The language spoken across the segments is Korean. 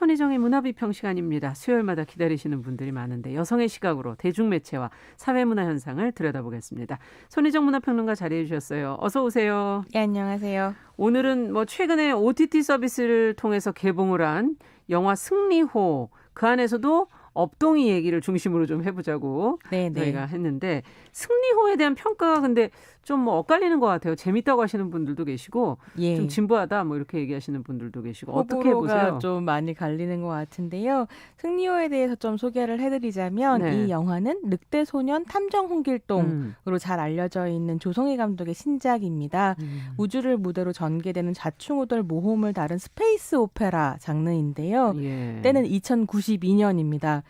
손희정의 문화비평 시간입니다. 수요일마다 기다리시는 분들이 많은데 여성의 시각으로 대중매체와 사회문화 현상을 들여다보겠습니다. 손희정 문화평론가 자리해 주셨어요. 어서 오세요. 네, 안녕하세요. 오늘은 최근에 OTT 서비스를 통해서 개봉을 한 영화 승리호, 그 안에서도 업동이 얘기를 중심으로 좀 해보자고 저희가 했는데, 승리호에 대한 평가가 근데 좀 엇갈리는 것 같아요. 재밌다고 하시는 분들도 계시고 좀 진부하다 이렇게 얘기하시는 분들도 계시고, 어떻게 보세요? 좀 많이 갈리는 것 같은데요. 승리호에 대해서 좀 소개를 해드리자면 이 영화는 늑대 소년 탐정 홍길동으로 잘 알려져 있는 조성희 감독의 신작입니다. 우주를 무대로 전개되는 좌충우돌 모험을 다룬 스페이스 오페라 장르인데요. 때는 2092년입니다.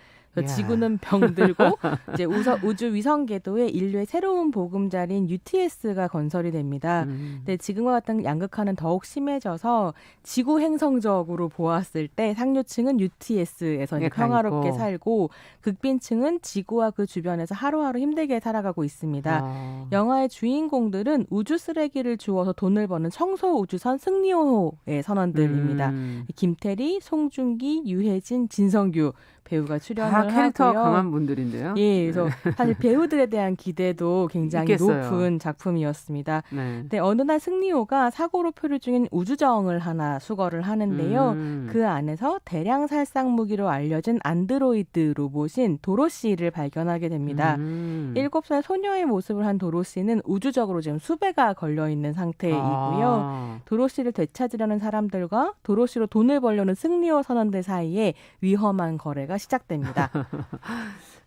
지구는 병들고 이제 우주 위성 궤도에 인류의 새로운 보금자리인 UTS가 건설이 됩니다. 근데 지금과 같은 양극화는 더욱 심해져서 지구 행성적으로 보았을 때 상류층은 UTS에서 평화롭게 살고, 극빈층은 지구와 그 주변에서 하루하루 힘들게 살아가고 있습니다. 영화의 주인공들은 우주 쓰레기를 주워서 돈을 버는 청소 우주선 승리호의 선원들입니다. 김태리, 송중기, 유해진, 진성규 배우가 출연을 하고요. 캐릭터가 강한 분들인데요. 그래서 사실 배우들에 대한 기대도 굉장히 높은 작품이었습니다. 근데 어느 날 승리호가 사고로 표류 중인 우주정을 하나 수거를 하는데요. 그 안에서 대량 살상 무기로 알려진 안드로이드 로봇인 도로시를 발견하게 됩니다. 7살 소녀의 모습을 한 도로시는 우주적으로 지금 수배가 걸려있는 상태이고요. 도로시를 되찾으려는 사람들과 도로시로 돈을 벌려는 승리호 선원들 사이에 위험한 거래가 시작됩니다.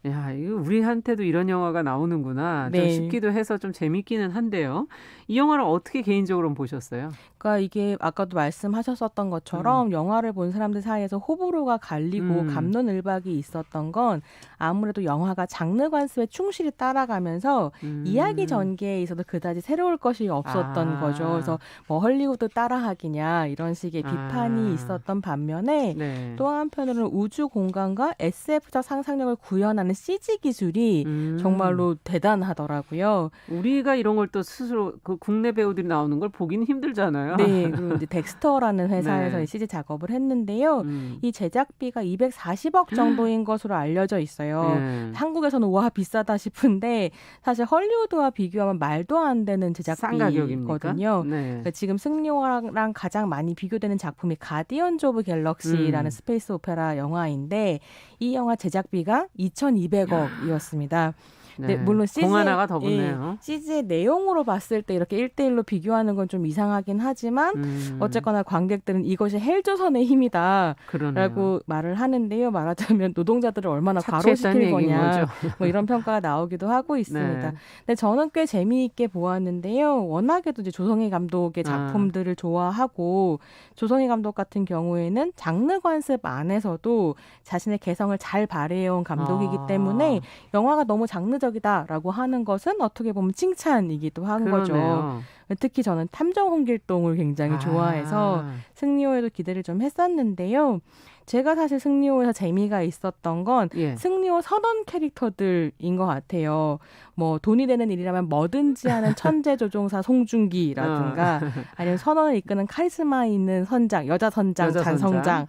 야, 이거 우리한테도 이런 영화가 나오는구나. 좀 싶기도 해서 좀 재밌기는 한데요. 이 영화를 어떻게 개인적으로 보셨어요? 그러니까 이게 아까도 말씀하셨었던 것처럼 영화를 본 사람들 사이에서 호불호가 갈리고 갑론을박이 있었던 건 아무래도 영화가 장르 관습에 충실히 따라가면서 이야기 전개에 있어도 그다지 새로울 것이 없었던 거죠. 그래서 헐리우드 따라하기냐 이런 식의 비판이 있었던 반면에 또 한편으로는 우주 공간과 SF적 상상력을 구현하는 CG 기술이 정말로 대단하더라고요. 우리가 이런 걸 또 스스로 그 국내 배우들이 나오는 걸 보기는 힘들잖아요. 그리고 이제 덱스터라는 회사에서 CG 작업을 했는데요. 이 제작비가 240억 정도인 것으로 알려져 있어요. 한국에서는 와 비싸다 싶은데 사실 헐리우드와 비교하면 말도 안 되는 제작비거든요. 그러니까 지금 승리호랑 가장 많이 비교되는 작품이 가디언즈 오브 갤럭시라는 스페이스 오페라 영화인데 이 영화 제작비가 2,200억이었습니다. 물론 공 하나가 더 붙네요. CG의 내용으로 봤을 때 이렇게 1대1로 비교하는 건 좀 이상하긴 하지만 어쨌거나 관객들은 이것이 헬조선의 힘이다 라고 말을 하는데요. 말하자면 노동자들을 얼마나 과로시킬 거냐 이런 평가가 나오기도 하고 있습니다. 근데 저는 꽤 재미있게 보았는데요. 워낙에도 이제 조성희 감독의 작품들을 좋아하고, 조성희 감독 같은 경우에는 장르 관습 안에서도 자신의 개성을 잘 발휘해온 감독이기 때문에 영화가 너무 장르적이다라고 하는 것은 어떻게 보면 칭찬이기도 한 거죠. 특히 저는 탐정 홍길동을 굉장히 좋아해서 승리호에도 기대를 좀 했었는데요. 제가 사실 승리호에서 재미가 있었던 건 승리호 선원 캐릭터들인 것 같아요. 돈이 되는 일이라면 뭐든지 하는 천재 조종사 송중기라든가 아니면 선원을 이끄는 카리스마 있는 선장, 여자 선장, 잔성장,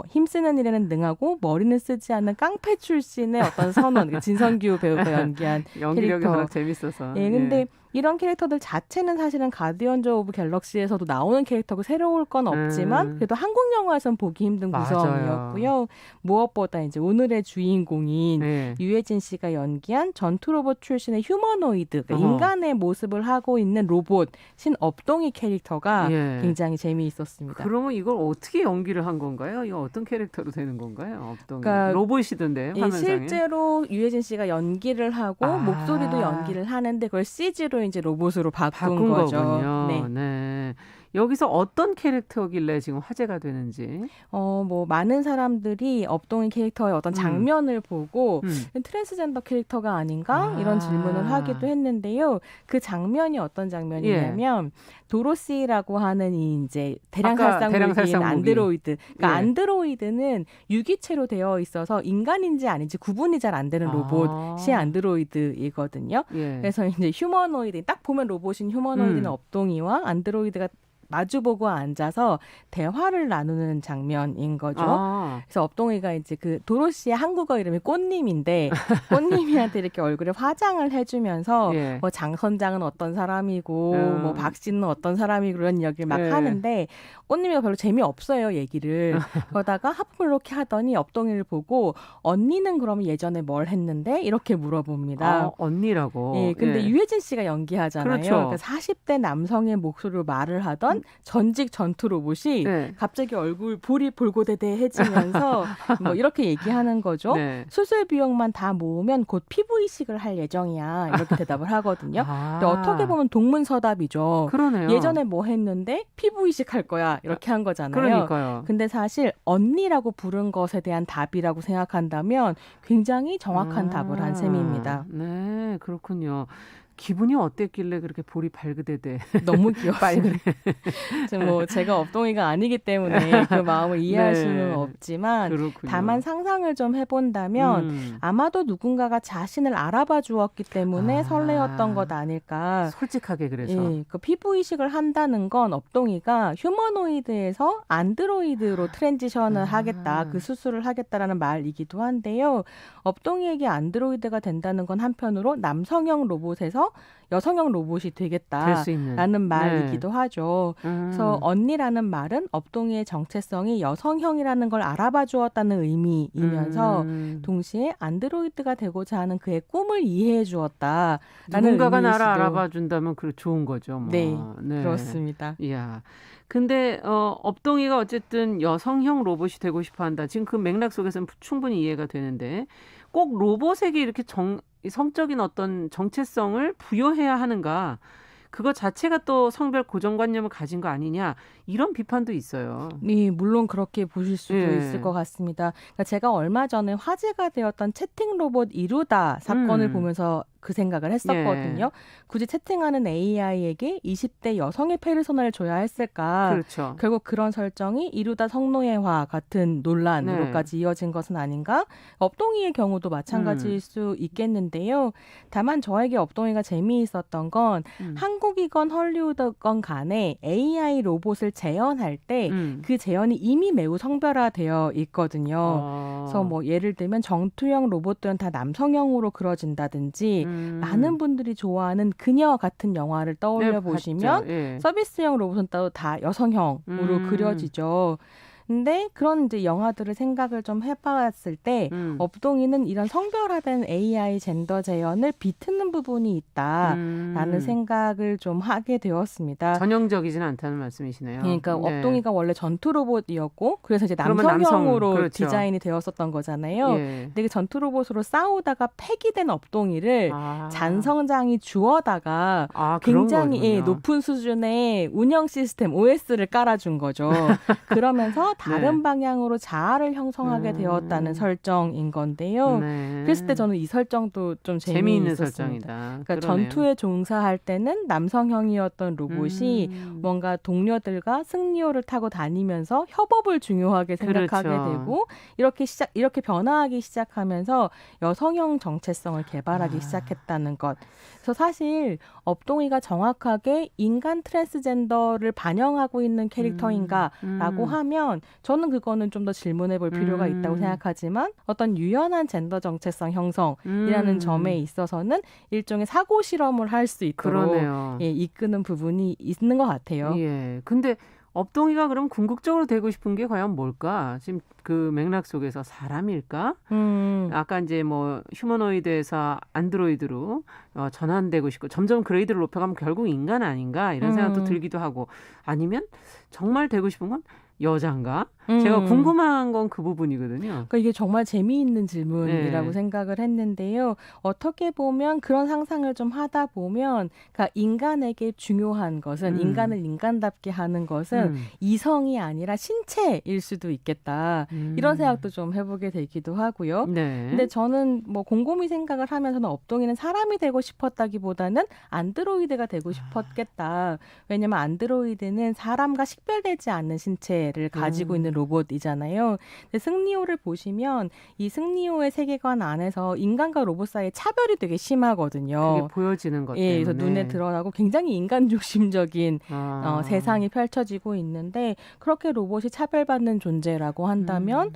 힘쓰는 일에는 능하고 머리는 쓰지 않는 깡패 출신의 어떤 선원, 진성규 배우가 연기한 연기력이 캐릭터. 워낙 재밌어서. 근데 이런 캐릭터들 자체는 사실은 가디언즈 오브 갤럭시에서도 나오는 캐릭터고 새로울 건 없지만 그래도 한국 영화에서는 보기 힘든 구성이었고요. 무엇보다 이제 오늘의 주인공인 유해진 씨가 연기한 전투 로봇 출신의 휴머노이드, 그러니까 인간의 모습을 하고 있는 로봇 신업동이 캐릭터가 굉장히 재미있었습니다. 그러면 이걸 어떻게 연기를 한 건가요? 이거 어떤 캐릭터로 되는 건가요? 업동이. 그러니까 로봇이던데요, 화면상에. 실제로 유해진 씨가 연기를 하고 목소리도 연기를 하는데 그걸 CG로 이제 로봇으로 바꾼 거죠. 거군요. 여기서 어떤 캐릭터길래 지금 화제가 되는지. 많은 사람들이 업동인 캐릭터의 어떤 장면을 보고 트랜스젠더 캐릭터가 아닌가? 이런 질문을 하기도 했는데요. 그 장면이 어떤 장면이냐면 도로시라고 하는 이 이제 대량살상 안드로이드. 그러니까 안드로이드는 유기체로 되어 있어서 인간인지 아닌지 구분이 잘 안 되는 로봇이 안드로이드이거든요. 그래서 이제 휴머노이드, 딱 보면 로봇인 휴머노이드는 업동이와 안드로이드가 마주보고 앉아서 대화를 나누는 장면인 거죠. 그래서 업동이가 이제 그 도로시의 한국어 이름이 꽃님인데 꽃님이한테 이렇게 얼굴에 화장을 해주면서 예. 뭐 장 선장은 어떤 사람이고 뭐 박 씨는 어떤 사람이고 그런 이야기를 막 하는데 꽃님이가 별로 재미없어요 얘기를. 그러다가 하품을 이렇게 하더니 업동이를 보고 언니는 그럼 예전에 뭘 했는데 이렇게 물어봅니다. 언니라고. 예, 근데 유해진 씨가 연기하잖아요. 그렇죠. 그러니까 40대 남성의 목소리로 말을 하던 전직 전투 로봇이 갑자기 얼굴 볼이 볼고대대해지면서 뭐 이렇게 얘기하는 거죠. 수술 비용만 다 모으면 곧 피부 이식을 할 예정이야. 이렇게 대답을 하거든요. 근데 어떻게 보면 동문서답이죠. 그러네요. 예전에 뭐 했는데 피부 이식할 거야. 이렇게 한 거잖아요. 그러니까요. 근데 사실 언니라고 부른 것에 대한 답이라고 생각한다면 굉장히 정확한 답을 한 셈입니다. 네, 그렇군요. 기분이 어땠길래 그렇게 볼이 발그대대. 너무 귀여워요. 뭐 제가 업동이가 아니기 때문에 그 마음을 이해할 수는 없지만 그렇군요. 다만 상상을 좀 해본다면 아마도 누군가가 자신을 알아봐 주었기 때문에 설레었던 것 아닐까. 솔직하게 그래서. 예, 그 피부 이식을 한다는 건 업동이가 휴머노이드에서 안드로이드로 트랜지션을 하겠다. 그 수술을 하겠다라는 말이기도 한데요. 업동이에게 안드로이드가 된다는 건 한편으로 남성형 로봇에서 여성형 로봇이 되겠다라는 말이기도 하죠. 그래서 언니라는 말은 업동이의 정체성이 여성형이라는 걸 알아봐 주었다는 의미이면서 동시에 안드로이드가 되고자 하는 그의 꿈을 이해해 주었다라는 누군가가 나를 알아봐 준다면 좋은 거죠. 뭐. 네, 그렇습니다. 이야. 근데 업동이가 어쨌든 여성형 로봇이 되고 싶어 한다. 지금 그 맥락 속에서는 충분히 이해가 되는데 꼭 로봇에게 이렇게 성적인 어떤 정체성을 부여해야 하는가? 그거 자체가 또 성별 고정관념을 가진 거 아니냐 이런 비판도 있어요. 네, 물론 그렇게 보실 수도 있을 것 같습니다. 그러니까 제가 얼마 전에 화제가 되었던 채팅 로봇 이루다 사건을 보면서 그 생각을 했었거든요. 굳이 채팅하는 AI에게 20대 여성의 페르소나를 줘야 했을까? 그렇죠. 결국 그런 설정이 이루다 성노예화 같은 논란으로까지 이어진 것은 아닌가? 업동이의 경우도 마찬가지일 수 있겠는데요. 다만 저에게 업동이가 재미있었던 건 한국이건 헐리우드건 간에 AI 로봇을 재현할 때 그 재현이 이미 매우 성별화되어 있거든요. 그래서 뭐 예를 들면 정투형 로봇들은 다 남성형으로 그려진다든지 많은 분들이 좋아하는 그녀 같은 영화를 떠올려 보시면 서비스형 로봇은 또 다 여성형으로 그려지죠. 근데 그런 이제 영화들을 생각을 좀 해봤을 때 업동이는 이런 성별화된 AI 젠더 재현을 비트는 부분이 있다라는 생각을 좀 하게 되었습니다. 전형적이진 않다는 말씀이시네요. 그러니까 업동이가 원래 전투 로봇이었고 그래서 이제 남성형으로 그렇죠. 디자인이 되었었던 거잖아요. 근데 그 전투 로봇으로 싸우다가 폐기된 업동이를 잔성장이 주워다가 굉장히 높은 수준의 운영 시스템 OS를 깔아준 거죠. 그러면서 다른 방향으로 자아를 형성하게 되었다는 설정인 건데요. 그랬을 때 저는 이 설정도 좀 재미있는 설정이다. 그러니까 그러네요. 전투에 종사할 때는 남성형이었던 로봇이 뭔가 동료들과 승리호를 타고 다니면서 협업을 중요하게 생각하게 되고 이렇게 변화하기 시작하면서 여성형 정체성을 개발하기 시작했다는 것. 그래서 사실 업동이가 정확하게 인간 트랜스젠더를 반영하고 있는 캐릭터인가라고 하면 저는 그거는 좀 더 질문해 볼 필요가 있다고 생각하지만 어떤 유연한 젠더 정체성 형성이라는 점에 있어서는 일종의 사고 실험을 할 수 있도록 이끄는 부분이 있는 것 같아요. 근데 업동이가 그럼 궁극적으로 되고 싶은 게 과연 뭘까? 지금 그 맥락 속에서 사람일까? 아까 이제 뭐 휴머노이드에서 안드로이드로 전환되고 싶고 점점 그레이드를 높여가면 결국 인간 아닌가? 이런 생각도 들기도 하고 아니면 정말 되고 싶은 건 여잔가? 제가 궁금한 건 그 부분이거든요. 그러니까 이게 정말 재미있는 질문이라고 생각을 했는데요. 어떻게 보면 그런 상상을 좀 하다 보면 그러니까 인간에게 중요한 것은 인간을 인간답게 하는 것은 이성이 아니라 신체일 수도 있겠다. 이런 생각도 좀 해보게 되기도 하고요. 근데 저는 뭐 곰곰이 생각을 하면서는 업동이는 사람이 되고 싶었다기보다는 안드로이드가 되고 싶었겠다. 왜냐면 안드로이드는 사람과 식별되지 않는 신체를 가지고 있는 있는 로봇이잖아요. 근데 승리호를 보시면 이 승리호의 세계관 안에서 인간과 로봇 사이의 차별이 되게 심하거든요. 그게 보여지는 것 때문에. 그래서 눈에 드러나고 굉장히 인간 중심적인 세상이 펼쳐지고 있는데 그렇게 로봇이 차별받는 존재라고 한다면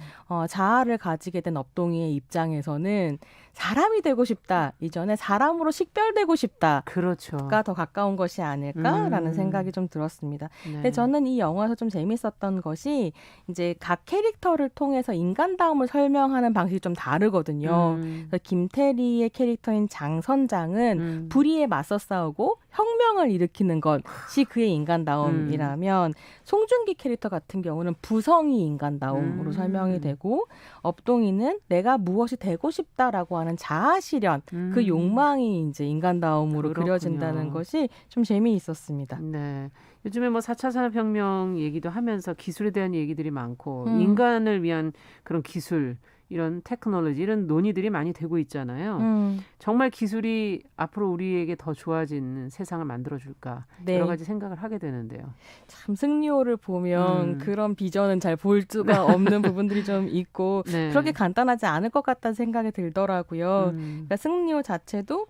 자아를 가지게 된 업동이의 입장에서는 사람이 되고 싶다. 이전에 사람으로 식별되고 싶다. 그렇죠.가 더 가까운 것이 아닐까라는 생각이 좀 들었습니다. 네. 근데 저는 이 영화에서 좀 재밌었던 것이 이제 각 캐릭터를 통해서 인간다움을 설명하는 방식이 좀 다르거든요. 그래서 김태리의 캐릭터인 장선장은 불의에 맞서 싸우고 혁명을 일으키는 것이 그의 인간다움이라면 송중기 캐릭터 같은 경우는 부성이 인간다움으로 설명이 되고 업동이는 내가 무엇이 되고 싶다라고 하는 자아 실현, 그 욕망이 이제 인간다움으로 그렇군요. 그려진다는 것이 좀 재미있었습니다. 네. 요즘에 뭐 4차 산업혁명 얘기도 하면서 기술에 대한 얘기들이 많고 인간을 위한 그런 기술 이런 테크놀로지 이런 논의들이 많이 되고 있잖아요. 정말 기술이 앞으로 우리에게 더 좋아지는 세상을 만들어줄까 네. 여러 가지 생각을 하게 되는데요. 참 승리호를 보면 그런 비전은 잘 볼 수가 없는 부분들이 좀 있고 네. 그렇게 간단하지 않을 것 같다는 생각이 들더라고요. 그러니까 승리호 자체도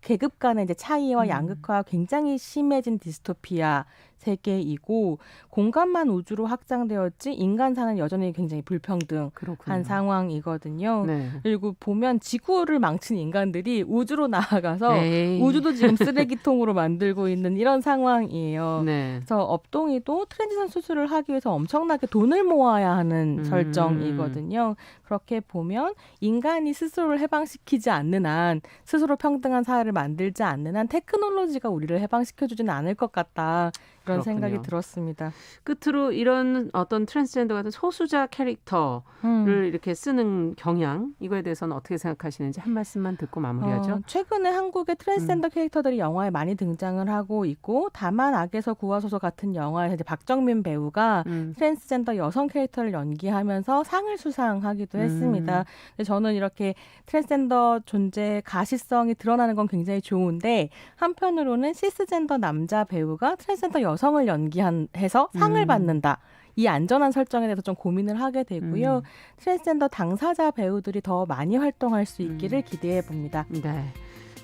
계급 간의 이제 차이와 양극화가 굉장히 심해진 디스토피아 세계이고 공간만 우주로 확장되었지 인간사는 여전히 굉장히 불평등한 그렇군요. 상황이거든요. 네. 그리고 보면 지구를 망친 인간들이 우주로 나아가서 우주도 지금 쓰레기통으로 만들고 있는 이런 상황이에요. 네. 그래서 업동이도 트랜지션 수술을 하기 위해서 엄청나게 돈을 모아야 하는 설정이거든요. 그렇게 보면 인간이 스스로를 해방시키지 않는 한 스스로 평등한 사회를 만들지 않는 한 테크놀로지가 우리를 해방시켜주지는 않을 것 같다. 그런 그렇군요. 생각이 들었습니다. 끝으로 이런 어떤 트랜스젠더 같은 소수자 캐릭터를 이렇게 쓰는 경향 이거에 대해서는 어떻게 생각하시는지 한 말씀만 듣고 마무리하죠. 최근에 한국의 트랜스젠더 캐릭터들이 영화에 많이 등장을 하고 있고 다만 악에서 구하소서 같은 영화에서 이제 박정민 배우가 트랜스젠더 여성 캐릭터를 연기하면서 상을 수상하기도 했습니다. 근데 저는 이렇게 트랜스젠더 존재의 가시성이 드러나는 건 굉장히 좋은데 한편으로는 시스젠더 남자 배우가 트랜스젠더 여성을 연기해서 상을 받는다. 이 안전한 설정에 대해서 좀 고민을 하게 되고요. 트랜스젠더 당사자 배우들이 더 많이 활동할 수 있기를 기대해 봅니다. 네.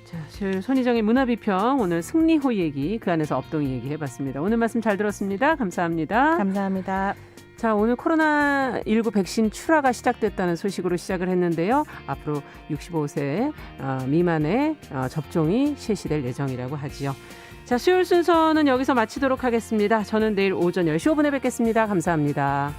자, 손희정의 문화비평 오늘 승리호 얘기 그 안에서 업동이 얘기 해봤습니다. 오늘 말씀 잘 들었습니다. 감사합니다. 감사합니다. 자, 오늘 코로나19 백신 출하가 시작됐다는 소식으로 시작을 했는데요. 앞으로 65세 미만의 접종이 실시될 예정이라고 하지요. 자, 수요일 순서는 여기서 마치도록 하겠습니다. 저는 내일 오전 10시 5분에 뵙겠습니다. 감사합니다.